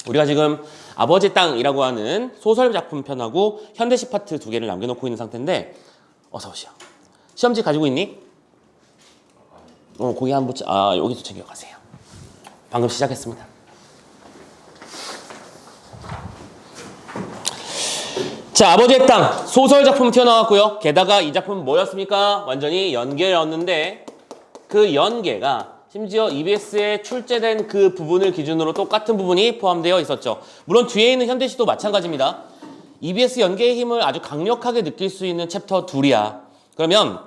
우리가 지금 아버지 땅이라고 하는 소설 작품 편하고 현대시 파트 두 개를 남겨놓고 있는 상태인데 어서 오시오. 시험지 가지고 있니? 고기 한 부치, 여기서 챙겨가세요. 방금 시작했습니다. 자, 아버지의 땅 소설 작품 튀어나왔고요. 게다가 이 작품은 뭐였습니까? 완전히 연계였는데 그 연계가 심지어 EBS에 출제된 그 부분을 기준으로 똑같은 부분이 포함되어 있었죠. 물론 뒤에 있는 현대시도 마찬가지입니다. EBS 연계의 힘을 아주 강력하게 느낄 수 있는 챕터 2이야. 그러면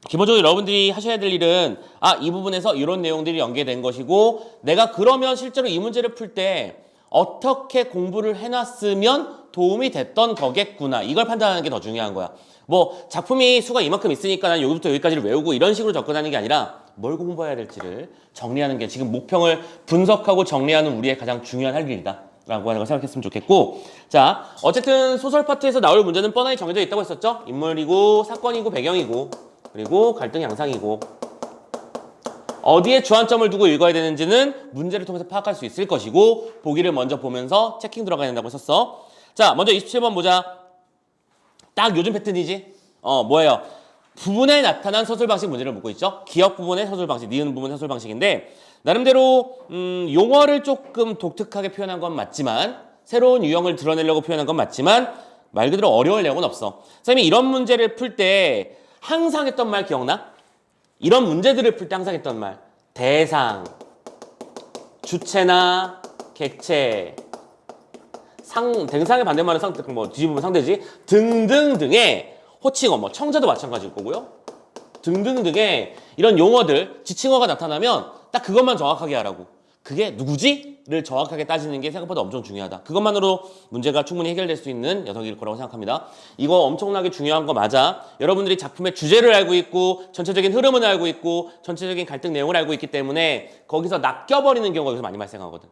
기본적으로 여러분들이 하셔야 될 일은 이 부분에서 이런 내용들이 연계된 것이고 내가 그러면 실제로 이 문제를 풀 때 어떻게 공부를 해놨으면 도움이 됐던 거겠구나. 이걸 판단하는 게 더 중요한 거야. 뭐 작품이 수가 이만큼 있으니까 난 여기부터 여기까지를 외우고 이런 식으로 접근하는 게 아니라 뭘 공부해야 될지를 정리하는 게 지금 목평을 분석하고 정리하는 우리의 가장 중요한 할 일이다 라고 하는 걸 생각했으면 좋겠고, 자 어쨌든 소설 파트에서 나올 문제는 뻔하게 정해져 있다고 했었죠. 인물이고 사건이고 배경이고 그리고 갈등 양상이고 어디에 주안점을 두고 읽어야 되는지는 문제를 통해서 파악할 수 있을 것이고 보기를 먼저 보면서 체킹 들어가야 된다고 했었어. 자 먼저 27번 보자. 딱 요즘 패턴이지. 뭐예요? 부분에 나타난 서술 방식 문제를 묻고 있죠. 기억 부분의 서술 방식, 니은 부분의 서술 방식인데 나름대로 용어를 조금 독특하게 표현한 건 맞지만 새로운 유형을 드러내려고 표현한 건 맞지만 말 그대로 어려울 내용은 없어. 선생님이 이런 문제를 풀 때 항상 했던 말 기억나? 이런 문제들을 풀 때 항상 했던 말 대상, 주체나 객체, 대상의 반대말은 뒤집으면 상대지 등등등의 호칭어, 청자도 마찬가지일 거고요. 등등등의 이런 용어들, 지칭어가 나타나면 딱 그것만 정확하게 하라고. 그게 누구지? 를 정확하게 따지는 게 생각보다 엄청 중요하다. 그것만으로 문제가 충분히 해결될 수 있는 녀석일 거라고 생각합니다. 이거 엄청나게 중요한 거 맞아. 여러분들이 작품의 주제를 알고 있고 전체적인 흐름을 알고 있고 전체적인 갈등 내용을 알고 있기 때문에 거기서 낚여버리는 경우가 여기서 많이 발생하거든.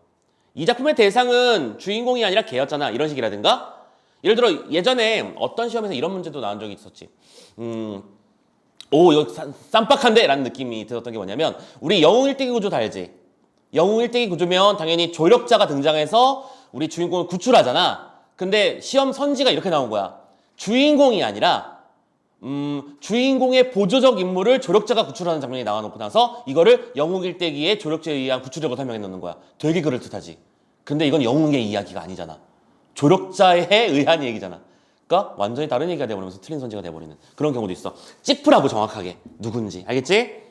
이 작품의 대상은 주인공이 아니라 개였잖아. 이런 식이라든가 예를 들어 예전에 어떤 시험에서 이런 문제도 나온 적이 있었지. 이거 쌈박한데? 라는 느낌이 들었던 게 뭐냐면 우리 영웅 일대기 구조 다 알지? 영웅 일대기 구조면 당연히 조력자가 등장해서 우리 주인공을 구출하잖아. 근데 시험 선지가 이렇게 나온 거야. 주인공이 아니라 주인공의 보조적 인물을 조력자가 구출하는 장면이 나와놓고 나서 이거를 영웅 일대기의 조력자에 의한 구출력을 설명해 놓는 거야. 되게 그럴듯하지. 근데 이건 영웅의 이야기가 아니잖아. 조력자에 의한 얘기잖아. 그러니까 완전히 다른 얘기가 돼버리면서 틀린 선지가 돼버리는 그런 경우도 있어. 찌푸라고 정확하게 누군지 알겠지?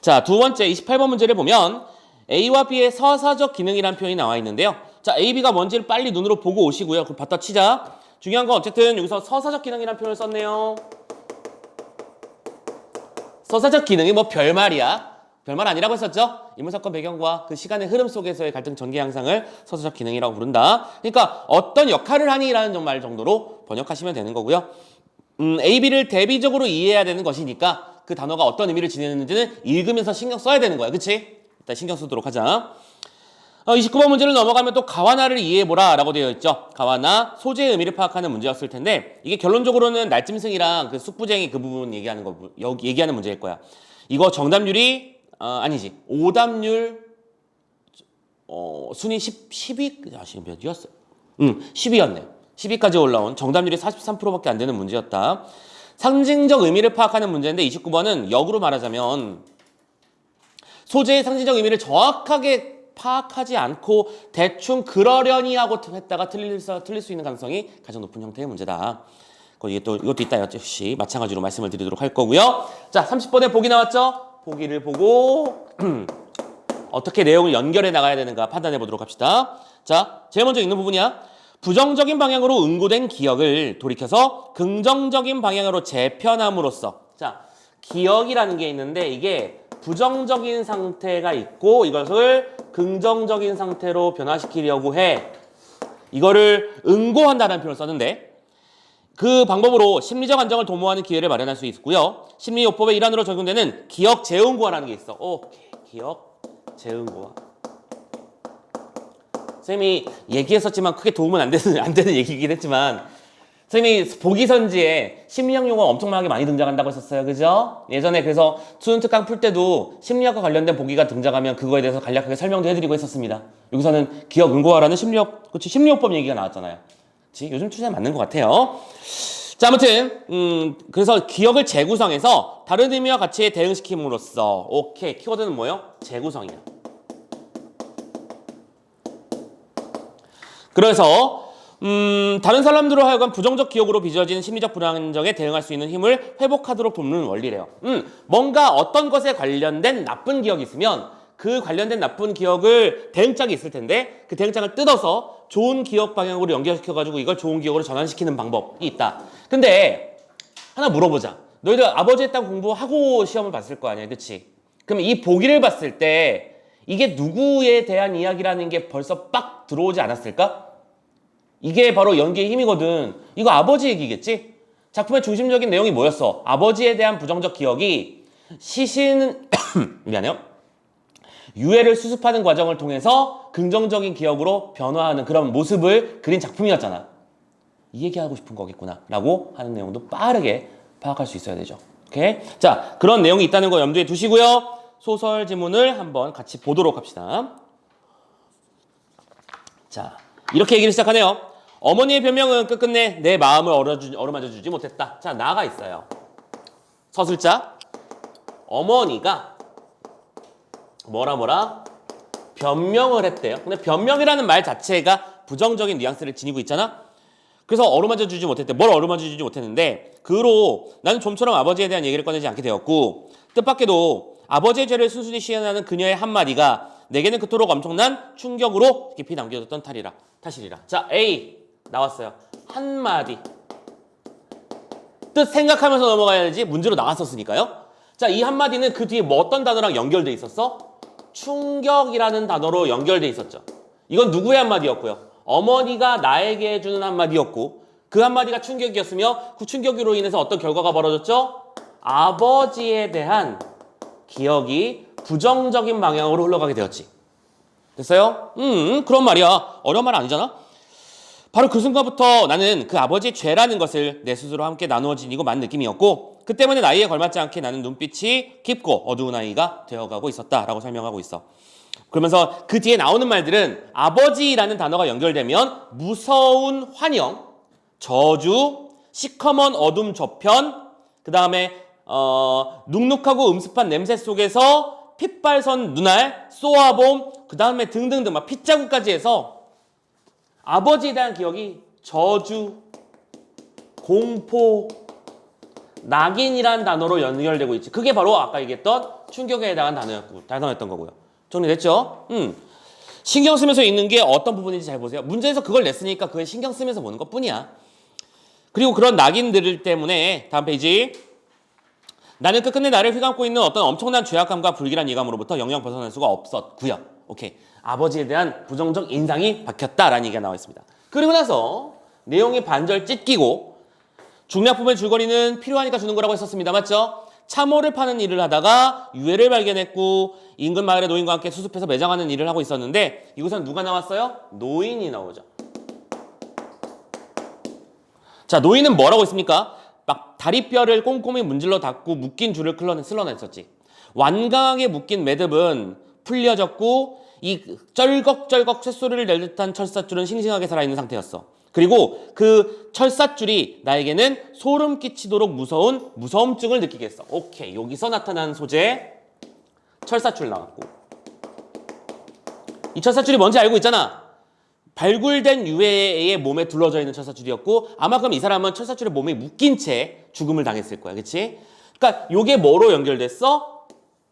자, 두 번째 28번 문제를 보면 A와 B의 서사적 기능이라는 표현이 나와 있는데요. 자, A, B가 뭔지를 빨리 눈으로 보고 오시고요. 그럼 갖다 치자. 중요한 건 어쨌든 여기서 서사적 기능이라는 표현을 썼네요. 서사적 기능이 뭐 별말이야. 별말 아니라고 했었죠? 인물, 사건, 배경과 그 시간의 흐름 속에서의 갈등 전개 양상을 서사적 기능이라고 부른다. 그러니까 어떤 역할을 하니라는 말 정도로 번역하시면 되는 거고요. A, B를 대비적으로 이해해야 되는 것이니까 그 단어가 어떤 의미를 지니는지는 읽으면서 신경 써야 되는 거야. 그치? 일단 신경 쓰도록 하자. 29번 문제를 넘어가면 또 가와나를 이해해보라 라고 되어 있죠. 가와나, 소재의 의미를 파악하는 문제였을 텐데 이게 결론적으로는 날짐승이랑 그 쑥부쟁이 그 부분 얘기하는 문제일 거야. 이거 정답률이 아니지. 오답률 순위 10위? 몇 위였어? 10위였네. 10위까지 올라온 정답률이 43%밖에 안 되는 문제였다. 상징적 의미를 파악하는 문제인데 29번은 역으로 말하자면 소재의 상징적 의미를 정확하게 파악하지 않고 대충 그러려니 하고 했다가 틀릴 수 있는 가능성이 가장 높은 형태의 문제다. 이것도 이따 역시 마찬가지로 말씀을 드리도록 할 거고요. 자, 30번에 보기 나왔죠? 보기를 보고 어떻게 내용을 연결해 나가야 되는가 판단해 보도록 합시다. 자, 제일 먼저 읽는 부분이야. 부정적인 방향으로 응고된 기억을 돌이켜서 긍정적인 방향으로 재편함으로써, 자, 기억이라는 게 있는데 이게 부정적인 상태가 있고 이것을 긍정적인 상태로 변화시키려고 해. 이거를 응고한다는 표현을 썼는데 그 방법으로 심리적 안정을 도모하는 기회를 마련할 수 있고요. 심리요법의 일환으로 적용되는 기억 재응고화라는 게 있어. 기억 재응고화. 선생님이 얘기했었지만 크게 도움은 안 되는 얘기이긴 했지만 선생님이 보기선지에 심리학 용어 엄청나게 많이 등장한다고 했었어요. 그죠? 예전에 그래서 수능 특강 풀 때도 심리학과 관련된 보기가 등장하면 그거에 대해서 간략하게 설명도 해드리고 했었습니다. 여기서는 기억 응고하라는 심리학, 그치? 심리요법 얘기가 나왔잖아요. 그치? 요즘 추세에 맞는 것 같아요. 자, 아무튼 그래서 기억을 재구성해서 다른 의미와 같이 대응시킴으로써 오케이, 키워드는 뭐예요? 재구성이야. 그래서 다른 사람들로 하여금 부정적 기억으로 빚어진 심리적 불안정에 대응할 수 있는 힘을 회복하도록 돕는 원리래요. 뭔가 어떤 것에 관련된 나쁜 기억이 있으면 그 관련된 나쁜 기억을 대응장이 있을 텐데 그 대응장을 뜯어서 좋은 기억 방향으로 연결시켜가지고 이걸 좋은 기억으로 전환시키는 방법이 있다. 근데 하나 물어보자. 너희들 아버지에 따라 공부하고 시험을 봤을 거 아니야, 그치? 그럼 이 보기를 봤을 때 이게 누구에 대한 이야기라는 게 벌써 빡 들어오지 않았을까? 이게 바로 연기의 힘이거든. 이거 아버지 얘기겠지? 작품의 중심적인 내용이 뭐였어? 아버지에 대한 부정적 기억이 시신 미안해요. 유해를 수습하는 과정을 통해서 긍정적인 기억으로 변화하는 그런 모습을 그린 작품이었잖아. 이 얘기하고 싶은 거겠구나 라고 하는 내용도 빠르게 파악할 수 있어야 되죠. 오케이? 자, 그런 내용이 있다는 거 염두에 두시고요. 소설 지문을 한번 같이 보도록 합시다. 자, 이렇게 얘기를 시작하네요. 어머니의 변명은 끝끝내 내 마음을 어루만져주지 못했다. 자, 나가 있어요. 서술자. 어머니가 뭐라 변명을 했대요. 근데 변명이라는 말 자체가 부정적인 뉘앙스를 지니고 있잖아. 그래서 어루만져주지 못했대. 뭘 어루만져주지 못했는데 그로 나는 좀처럼 아버지에 대한 얘기를 꺼내지 않게 되었고 뜻밖에도 아버지의 죄를 순순히 시인하는 그녀의 한마디가 내게는 그토록 엄청난 충격으로 깊이 남겨졌던 탓이리라. 자, A 나왔어요. 한마디. 뜻 생각하면서 넘어가야지 문제로 나왔었으니까요. 자, 이 한마디는 그 뒤에 뭐 어떤 단어랑 연결돼 있었어? 충격이라는 단어로 연결돼 있었죠. 이건 누구의 한마디였고요? 어머니가 나에게 해주는 한마디였고 그 한마디가 충격이었으며 그 충격으로 인해서 어떤 결과가 벌어졌죠? 아버지에 대한 기억이 부정적인 방향으로 흘러가게 되었지. 됐어요? 그런 말이야. 어려운 말 아니잖아? 바로 그 순간부터 나는 그 아버지의 죄라는 것을 내 스스로 함께 나누어 지니고 만 느낌이었고 그 때문에 나이에 걸맞지 않게 나는 눈빛이 깊고 어두운 아이가 되어가고 있었다라고 설명하고 있어. 그러면서 그 뒤에 나오는 말들은 아버지라는 단어가 연결되면 무서운 환영, 저주, 시커먼 어둠 저편, 그 다음에 눅눅하고 음습한 냄새 속에서 핏발선 눈알, 쏘아봄, 그 다음에 등등등 막 핏자국까지 해서 아버지에 대한 기억이 저주, 공포, 낙인이란 단어로 연결되고 있지. 그게 바로 아까 얘기했던 충격에 해당한 단어였던 거고요. 정리됐죠? 신경 쓰면서 읽는 게 어떤 부분인지 잘 보세요. 문제에서 그걸 냈으니까 그걸 신경 쓰면서 보는 것 뿐이야. 그리고 그런 낙인들 때문에 다음 페이지. 나는 끝끝내 나를 휘감고 있는 어떤 엄청난 죄악감과 불길한 예감으로부터 영영 벗어날 수가 없었고요. 오케이. 아버지에 대한 부정적 인상이 박혔다라는 얘기가 나와 있습니다. 그리고 나서 내용이 반절 찢기고 중량품의 줄거리는 필요하니까 주는 거라고 했었습니다. 맞죠? 참호를 파는 일을 하다가 유해를 발견했고 인근 마을의 노인과 함께 수습해서 매장하는 일을 하고 있었는데 이곳은 누가 나왔어요? 노인이 나오죠. 자, 노인은 뭐라고 했습니까? 막 다리뼈를 꼼꼼히 문질러 닫고 묶인 줄을 쓸어냈었지. 완강하게 묶인 매듭은 풀려졌고 이 쩔걱쩔걱 쇳소리를 낼 듯한 철사줄은 싱싱하게 살아있는 상태였어. 그리고 그 철사줄이 나에게는 소름 끼치도록 무서운 무서움증을 느끼게 했어. 오케이, 여기서 나타난 소재 철사줄 나왔고 이 철사줄이 뭔지 알고 있잖아. 발굴된 유해의 몸에 둘러져 있는 철사줄이었고 아마 그럼 이 사람은 철사줄에 몸에 묶인 채 죽음을 당했을 거야. 그치? 그러니까 요게 뭐로 연결됐어?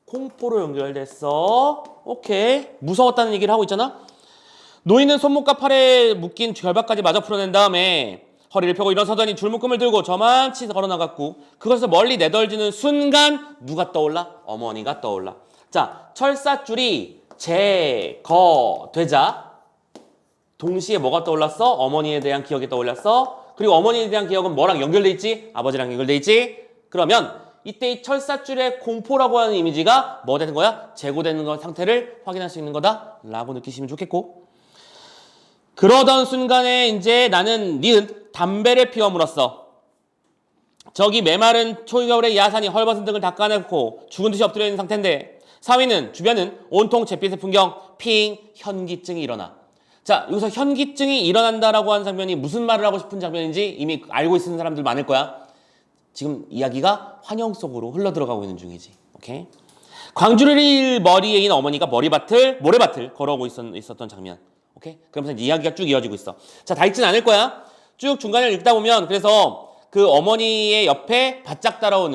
공포로 연결됐어. 오케이. 무서웠다는 얘기를 하고 있잖아. 노인은 손목과 팔에 묶인 결박까지 마저 풀어낸 다음에 허리를 펴고 일어서더니 줄묶음을 들고 저만치 걸어나갔고 그것을 멀리 내덜지는 순간 누가 떠올라? 어머니가 떠올라. 자, 철사줄이 제거되자 동시에 뭐가 떠올랐어? 어머니에 대한 기억이 떠올랐어. 그리고 어머니에 대한 기억은 뭐랑 연결돼 있지? 아버지랑 연결돼 있지? 그러면 이때 이 철사줄의 공포라고 하는 이미지가 뭐 되는 거야? 제고되는 거 상태를 확인할 수 있는 거다라고 느끼시면 좋겠고 그러던 순간에 이제 나는 니은 담배를 피워 물었어. 저기 메마른 초겨울의 야산이 헐벗은 등을 닦아내고 죽은 듯이 엎드려 있는 상태인데 4위는 주변은 온통 잿빛의 풍경, 핑, 현기증이 일어나. 자, 여기서 현기증이 일어난다라고 하는 장면이 무슨 말을 하고 싶은 장면인지 이미 알고 있는 사람들 많을 거야. 지금 이야기가 환영 속으로 흘러들어가고 있는 중이지. 오케이? 광주리 머리에 있는 어머니가 모래밭을 걸어오고 있었던 장면. 오케이? 그러면서 이야기가 쭉 이어지고 있어. 자, 다 읽진 않을 거야. 쭉 중간을 읽다 보면 그래서 그 어머니의 옆에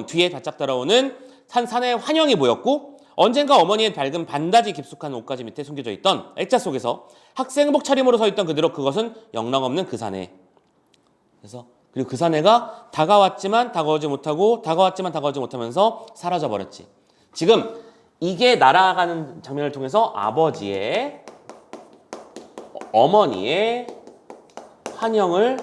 뒤에 바짝 따라오는 산의 환영이 보였고 언젠가 어머니의 밝은 반다지 깊숙한 옷가지 밑에 숨겨져 있던 액자 속에서 학생복 차림으로 서 있던 그대로 그것은 영락없는 그 사내. 그래서 그리고 그 사내가 다가왔지만 다가오지 못하면서 사라져 버렸지. 지금 이게 날아가는 장면을 통해서 아버지의 어머니의 환영을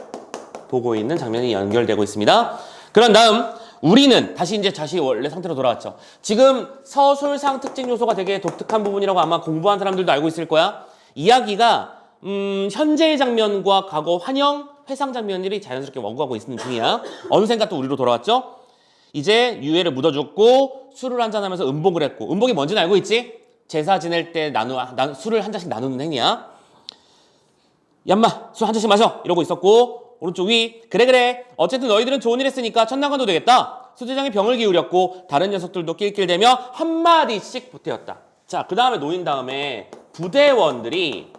보고 있는 장면이 연결되고 있습니다. 그런 다음 우리는 다시 원래 상태로 돌아왔죠. 지금 서술상 특징 요소가 되게 독특한 부분이라고 아마 공부한 사람들도 알고 있을 거야. 이야기가 현재의 장면과 과거 환영, 회상 장면들이 자연스럽게 원고하고 있는 중이야. 어느샌가 또 우리로 돌아왔죠. 이제 유해를 묻어줬고 술을 한잔하면서 음복을 했고 음복이 뭔지는 알고 있지? 제사 지낼 때 술을 한 잔씩 나누는 행위야. 얌마 술 한 잔씩 마셔 이러고 있었고 오른쪽 위 그래 어쨌든 너희들은 좋은 일 했으니까 천당관도 되겠다. 수제장이 병을 기울였고 다른 녀석들도 낄낄대며 한마디씩 보태었다. 자, 그 다음에 놓인 다음에 부대원들이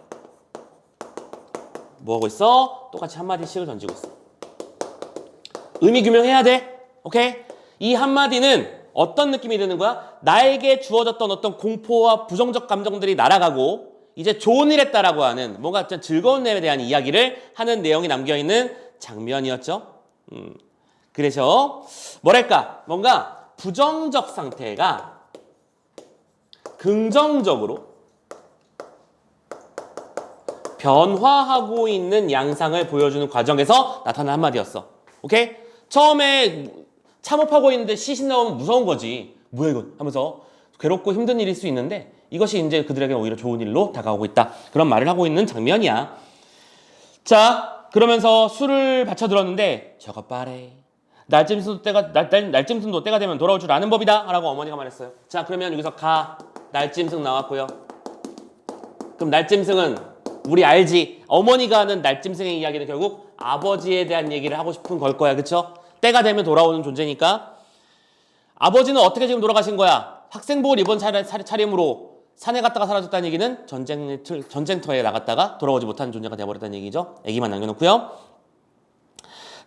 뭐하고 있어? 똑같이 한마디씩을 던지고 있어. 의미 규명해야 돼. 오케이? 이 한마디는 어떤 느낌이 드는 거야? 나에게 주어졌던 어떤 공포와 부정적 감정들이 날아가고 이제 좋은 일 했다라고 하는 뭔가 좀 즐거운 일에 대한 이야기를 하는 내용이 남겨있는 장면이었죠. 그래서 뭐랄까 뭔가 부정적 상태가 긍정적으로 변화하고 있는 양상을 보여주는 과정에서 나타난 한마디였어. 오케이? 처음에 참업하고 있는데 시신 나오면 무서운 거지. 뭐야 이건 하면서 괴롭고 힘든 일일 수 있는데 이것이 이제 그들에게 오히려 좋은 일로 다가오고 있다. 그런 말을 하고 있는 장면이야. 자, 그러면서 술을 받쳐 들었는데 저것 봐래. 날짐승도 때가 되면 돌아올 줄 아는 법이다. 라고 어머니가 말했어요. 자, 그러면 여기서 날짐승 나왔고요. 그럼 날짐승은 우리 알지? 어머니가 하는 날짐승의 이야기는 결국 아버지에 대한 얘기를 하고 싶은 걸 거야. 그쵸? 때가 되면 돌아오는 존재니까. 아버지는 어떻게 지금 돌아가신 거야? 학생복을 입은 차림으로 산에 갔다가 사라졌다는 얘기는 전쟁터에 나갔다가 돌아오지 못한 존재가 되어버렸다는 얘기죠. 애기만 남겨놓고요.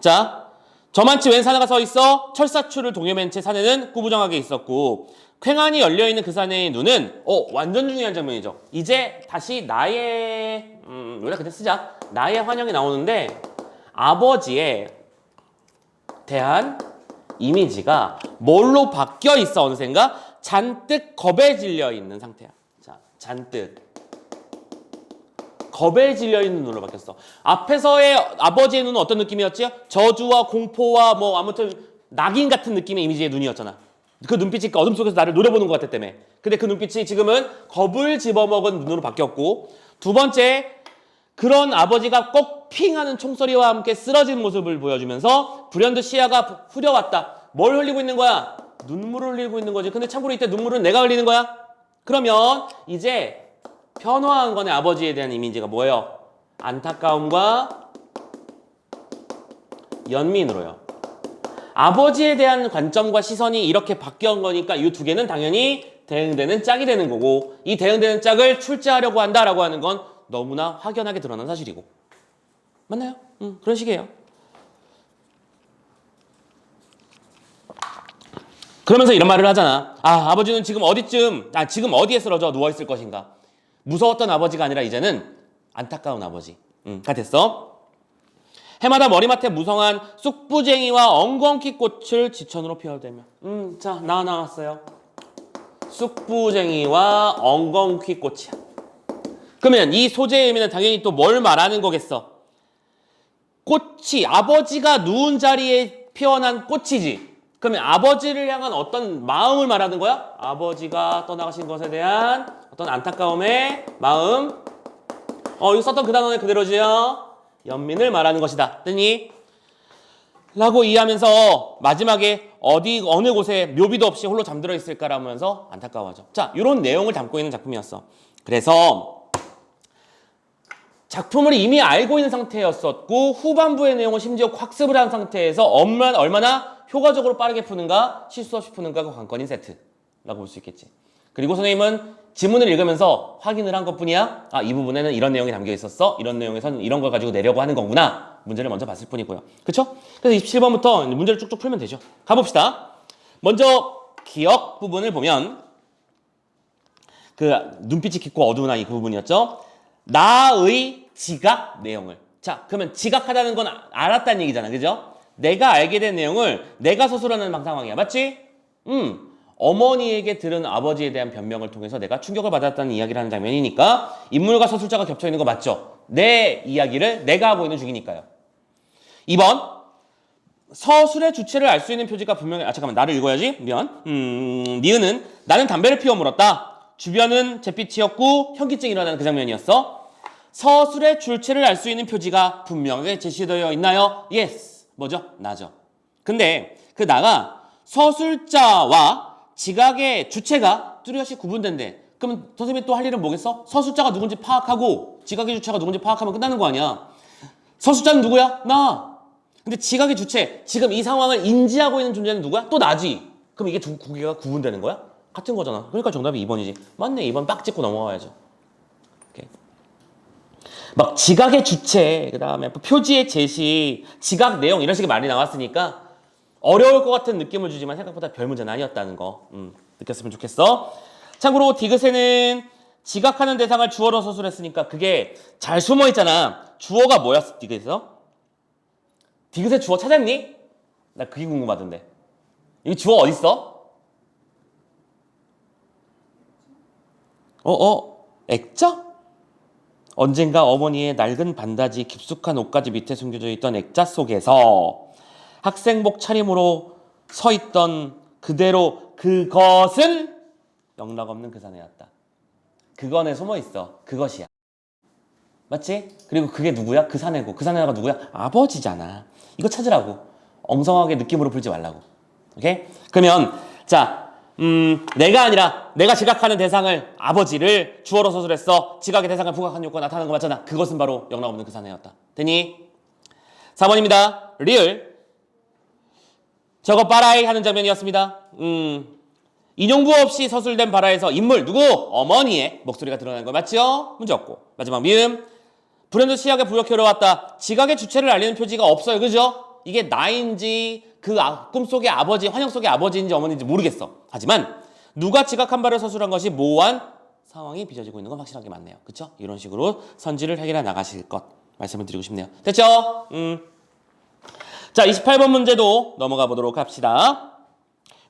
자, 저만치 웬 사내가 서 있어 철사추를 동여맨 채 사내는 꾸부정하게 있었고 쾌한이 열려있는 그 사내의 눈은 완전 중요한 장면이죠. 이제 다시 나의 원래 그때 쓰자. 나의 환영이 나오는데 아버지에 대한 이미지가 뭘로 바뀌어 있어 어느샌가? 잔뜩 겁에 질려 있는 상태야. 자, 잔뜩 겁에 질려 있는 눈으로 바뀌었어. 앞에서의 아버지의 눈은 어떤 느낌이었지? 저주와 공포와 뭐 아무튼 낙인 같은 느낌의 이미지의 눈이었잖아. 그 눈빛이 어둠 속에서 나를 노려보는 것 같았기 때문에. 근데 그 눈빛이 지금은 겁을 집어먹은 눈으로 바뀌었고 두 번째, 그런 아버지가 꼭 핑하는 총소리와 함께 쓰러진 모습을 보여주면서 불현듯 시야가 후려왔다. 뭘 흘리고 있는 거야? 눈물을 흘리고 있는 거지. 근데 참고로 이때 눈물은 내가 흘리는 거야? 그러면 이제 변화한 거네. 아버지에 대한 이미지가 뭐예요? 안타까움과 연민으로요. 아버지에 대한 관점과 시선이 이렇게 바뀐 거니까 이 두 개는 당연히 대응되는 짝이 되는 거고 이 대응되는 짝을 출제하려고 한다라고 하는 건 너무나 확연하게 드러난 사실이고. 맞나요? 그런 식이에요. 그러면서 이런 말을 하잖아. 아버지는 지금 어디에 쓰러져 누워있을 것인가. 무서웠던 아버지가 아니라 이제는 안타까운 아버지가 됐어. 해마다 머리맡에 무성한 쑥부쟁이와 엉겅퀴 꽃을 지천으로 피워대며. 자, 나왔어요. 쑥부쟁이와 엉겅퀴 꽃이야. 그러면 이 소재의 의미는 당연히 또 뭘 말하는 거겠어? 꽃이 아버지가 누운 자리에 피어난 꽃이지. 그러면 아버지를 향한 어떤 마음을 말하는 거야? 아버지가 떠나가신 것에 대한 어떤 안타까움의 마음. 이거 썼던 그 단어는 그대로지요. 연민을 말하는 것이다. 됐니? 라고 이해하면서 마지막에 어느 곳에 묘비도 없이 홀로 잠들어 있을까라면서 안타까워하죠. 자, 이런 내용을 담고 있는 작품이었어. 그래서 작품을 이미 알고 있는 상태였었고 후반부의 내용을 심지어 학습을 한 상태에서 얼마나 효과적으로 빠르게 푸는가 실수 없이 푸는가가 관건인 세트라고 볼 수 있겠지. 그리고 선생님은 지문을 읽으면서 확인을 한 것뿐이야. 아, 이 부분에는 이런 내용이 담겨 있었어. 이런 내용에서는 이런 걸 가지고 내려고 하는 거구나. 문제를 먼저 봤을 뿐이고요. 그쵸? 그래서 27번부터 문제를 쭉쭉 풀면 되죠. 가봅시다. 먼저 기억 부분을 보면 그 눈빛이 깊고 어두운 아이 그 부분이었죠. 나의 지각 내용을. 자, 그러면 지각하다는 건 알았다는 얘기잖아. 그죠? 내가 알게 된 내용을 내가 서술하는 상황이야. 맞지? 어머니에게 들은 아버지에 대한 변명을 통해서 내가 충격을 받았다는 이야기를 하는 장면이니까 인물과 서술자가 겹쳐 있는 거 맞죠? 내 이야기를 내가 하고 있는 중이니까요. 2번 서술의 주체를 알 수 있는 표지가 분명히 잠깐만 나를 읽어야지. 미안. 니은은 나는 담배를 피워 물었다. 주변은 잿빛이었고 현기증이 일어나는 그 장면이었어. 서술의 주체를 알 수 있는 표지가 분명하게 제시되어 있나요? Yes. 뭐죠? 나죠. 근데 그 나가 서술자와 지각의 주체가 뚜렷이 구분된대. 그럼 선생님이 또 할 일은 뭐겠어? 서술자가 누군지 파악하고 지각의 주체가 누군지 파악하면 끝나는 거 아니야. 서술자는 누구야? 나. 근데 지각의 주체, 지금 이 상황을 인지하고 있는 존재는 누구야? 또 나지. 그럼 이게 두 개가 구분되는 거야? 같은 거잖아. 그러니까 정답이 2번이지. 맞네. 2번 빡 찍고 넘어가야죠. 오케이. 막 지각의 주체, 그 다음에 표지의 제시, 지각 내용 이런 식의 말이 나왔으니까 어려울 것 같은 느낌을 주지만 생각보다 별 문제는 아니었다는 거 느꼈으면 좋겠어. 참고로 디귿에는 지각하는 대상을 주어로 서술했으니까 그게 잘 숨어있잖아. 주어가 뭐였어 디귿에서? 디귿의 주어 찾았니? 나 그게 궁금하던데. 이 주어 어딨어? 액자? 언젠가 어머니의 낡은 반다지 깊숙한 옷가지 밑에 숨겨져 있던 액자 속에서 학생복 차림으로 서 있던 그대로 그것은 영락없는 그 사내였다. 그건에 숨어 있어. 그것이야. 맞지? 그리고 그게 누구야? 그 사내고. 그 사내가 누구야? 아버지잖아. 이거 찾으라고. 엉성하게 느낌으로 풀지 말라고. 오케이? 그러면 자, 내가 아니라 내가 지각하는 대상을 아버지를 주어로 서술했어. 지각의 대상을 부각한 효과가 나타나는 거 맞잖아. 그것은 바로 영락없는 그 사내였다. 되니? 4번입니다. 리을. 저거 바라이 하는 장면이었습니다. 인용부 없이 서술된 바라에서 인물 누구? 어머니의 목소리가 드러나는 거 맞죠? 문제 없고. 마지막 미음. 불현듯 시약에 부역해로 왔다. 지각의 주체를 알리는 표지가 없어요. 그죠? 이게 나인지 그 꿈속의 아버지, 환영 속의 아버지인지 어머니인지 모르겠어. 하지만 누가 지각한 바를 서술한 것이 모호한 상황이 빚어지고 있는 건 확실하게 맞네요. 그쵸? 이런 식으로 선지를 해결해 나가실 것 말씀을 드리고 싶네요. 됐죠? 자, 28번 문제도 넘어가 보도록 합시다.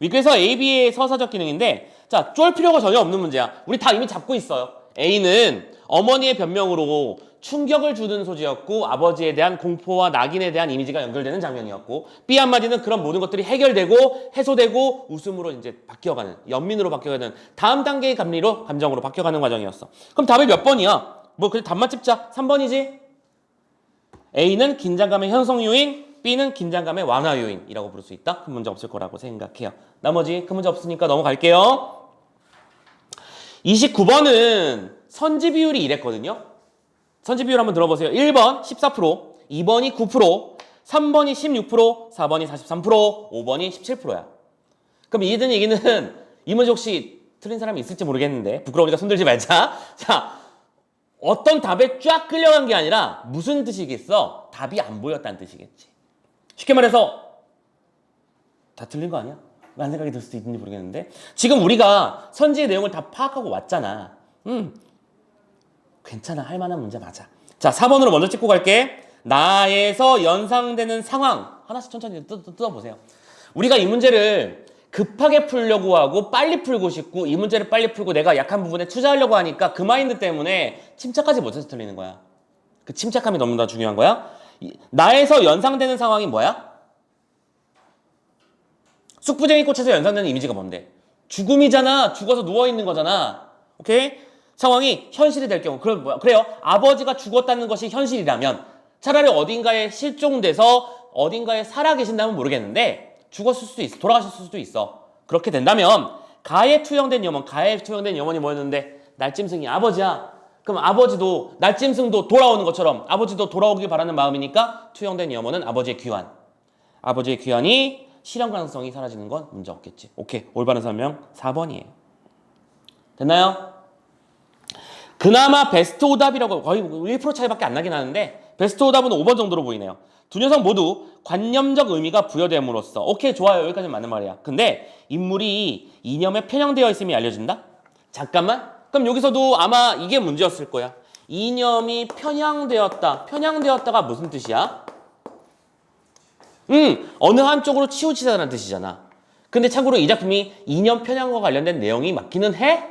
위클에서 A, B의 서사적 기능인데 자, 쫄 필요가 전혀 없는 문제야. 우리 다 이미 잡고 있어요. A는 어머니의 변명으로 충격을 주는 소지였고 아버지에 대한 공포와 낙인에 대한 이미지가 연결되는 장면이었고 B 한마디는 그런 모든 것들이 해결되고 해소되고 웃음으로 이제 바뀌어가는 연민으로 바뀌어가는 다음 단계의 감정으로 바뀌어가는 과정이었어. 그럼 답이 몇 번이야? 뭐 그냥 답만 찝자. 3번이지? A는 긴장감의 형성 요인, B는 긴장감의 완화 요인이라고 부를 수 있다. 큰 문제 없을 거라고 생각해요. 나머지 큰 문제 없으니까 넘어갈게요. 29번은 선지 비율이 이랬거든요. 선지 비율 한번 들어보세요. 1번 14%, 2번이 9%, 3번이 16%, 4번이 43%, 5번이 17%야. 그럼 이든 얘기는 이 문제 혹시 틀린 사람이 있을지 모르겠는데 부끄러우니까 손들지 말자. 자, 어떤 답에 쫙 끌려간 게 아니라 무슨 뜻이겠어? 답이 안 보였다는 뜻이겠지. 쉽게 말해서 다 틀린 거 아니야? 라는 생각이 들 수도 있는지 모르겠는데 지금 우리가 선지의 내용을 다 파악하고 왔잖아. 괜찮아. 할 만한 문제 맞아. 자, 4번으로 먼저 찍고 갈게. 나에서 연상되는 상황. 하나씩 천천히 뜯어보세요. 우리가 이 문제를 급하게 풀려고 하고 빨리 풀고 싶고 이 문제를 빨리 풀고 내가 약한 부분에 투자하려고 하니까 그 마인드 때문에 침착하지 못해서 틀리는 거야. 그 침착함이 너무나 중요한 거야. 나에서 연상되는 상황이 뭐야? 쑥부쟁이 꽃에서 연상되는 이미지가 뭔데? 죽음이잖아. 죽어서 누워있는 거잖아. 오케이? 상황이 현실이 될 경우 그래요. 아버지가 죽었다는 것이 현실이라면 차라리 어딘가에 실종돼서 어딘가에 살아 계신다면 모르겠는데 죽었을 수도 있어. 돌아가셨을 수도 있어. 그렇게 된다면 가에 투영된 염원, 가에 투영된 염원이 뭐였는데 날짐승이 아버지야. 그럼 아버지도 날짐승도 돌아오는 것처럼 아버지도 돌아오길 바라는 마음이니까 투영된 염원은 아버지의 귀환. 아버지의 귀환이 실현 가능성이 사라지는 건 문제 없겠지. 오케이. 올바른 설명 4번이에요. 됐나요? 그나마 베스트 오답이라고 거의 1% 차이밖에 안 나긴 하는데 베스트 오답은 5번 정도로 보이네요. 두 녀석 모두 관념적 의미가 부여됨으로써 오케이 좋아요. 여기까지는 맞는 말이야. 근데 인물이 이념에 편향되어 있음이 알려진다? 잠깐만. 그럼 여기서도 아마 이게 문제였을 거야. 이념이 편향되었다. 편향되었다가 무슨 뜻이야? 어느 한쪽으로 치우치다는 뜻이잖아. 근데 참고로 이 작품이 이념 편향과 관련된 내용이 맞기는 해?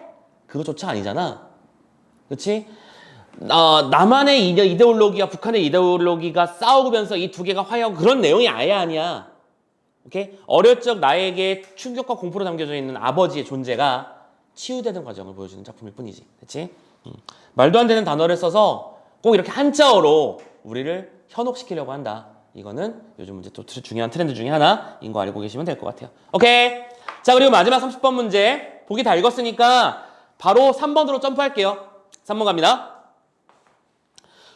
그거조차 아니잖아. 그렇지? 남한의 이데올로기와 북한의 이데올로기가 싸우면서 이 두 개가 화해하고 그런 내용이 아예 아니야. 오케이? 어릴 적 나에게 충격과 공포로 담겨져 있는 아버지의 존재가 치유되는 과정을 보여주는 작품일 뿐이지. 그렇지? 말도 안 되는 단어를 써서 꼭 이렇게 한자어로 우리를 현혹시키려고 한다. 이거는 요즘 문제 또 중요한 트렌드 중에 하나인 거 알고 계시면 될 것 같아요. 오케이. 자, 그리고 마지막 30번 문제. 보기 다 읽었으니까 바로 3번으로 점프할게요. 3번 갑니다.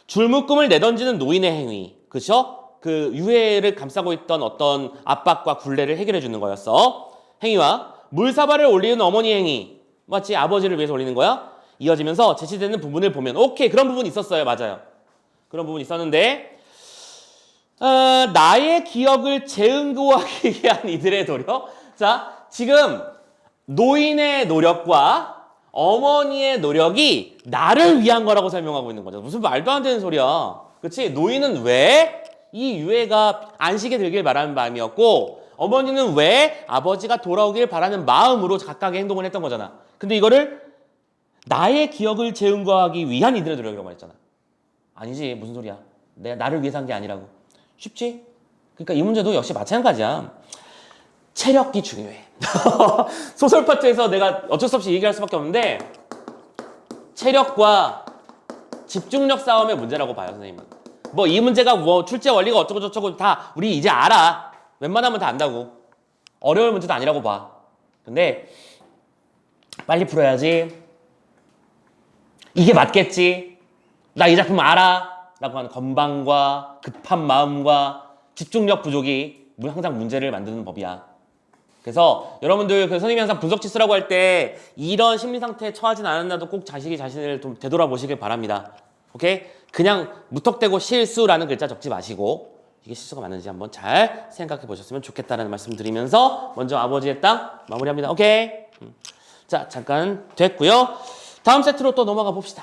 줄묶음을 내던지는 노인의 행위. 그쵸? 그 유해를 감싸고 있던 어떤 압박과 굴레를 해결해 주는 거였어. 행위와 물사발을 올리는 어머니 행위. 맞지? 아버지를 위해서 올리는 거야. 이어지면서 제시되는 부분을 보면 오케이. 그런 부분이 있었어요. 맞아요. 그런 부분이 있었는데 나의 기억을 재응고하기 위한 이들의 노력. 자, 지금 노인의 노력과 어머니의 노력이 나를 위한 거라고 설명하고 있는 거죠. 무슨 말도 안 되는 소리야. 그렇지? 노인은 왜 이 유해가 안식에 들길 바라는 마음이었고 어머니는 왜 아버지가 돌아오길 바라는 마음으로 각각의 행동을 했던 거잖아. 근데 이거를 나의 기억을 재응고하기 위한 이들의 노력이라고 말했잖아. 아니지. 무슨 소리야. 나를 위해서 한 게 아니라고. 쉽지? 그러니까 이 문제도 역시 마찬가지야. 체력이 중요해. 소설 파트에서 내가 어쩔 수 없이 얘기할 수밖에 없는데 체력과 집중력 싸움의 문제라고 봐요, 선생님은. 뭐 이 문제가 뭐 출제 원리가 어쩌고 저쩌고 다 우리 이제 알아. 웬만하면 다 안다고. 어려울 문제도 아니라고 봐. 근데 빨리 풀어야지. 이게 맞겠지. 나 이 작품 알아. 라고 하는 건방과 급한 마음과 집중력 부족이 항상 문제를 만드는 법이야. 그래서 여러분들 그 선생님이 항상 분석지 쓰라고 할 때 이런 심리 상태에 처하진 않았나도 꼭 자신을 좀 되돌아보시길 바랍니다. 오케이? 그냥 무턱대고 실수라는 글자 적지 마시고 이게 실수가 맞는지 한번 잘 생각해 보셨으면 좋겠다는 말씀 드리면서 먼저 아버지의 땅 마무리합니다. 오케이? 자, 잠깐 됐고요. 다음 세트로 또 넘어가 봅시다.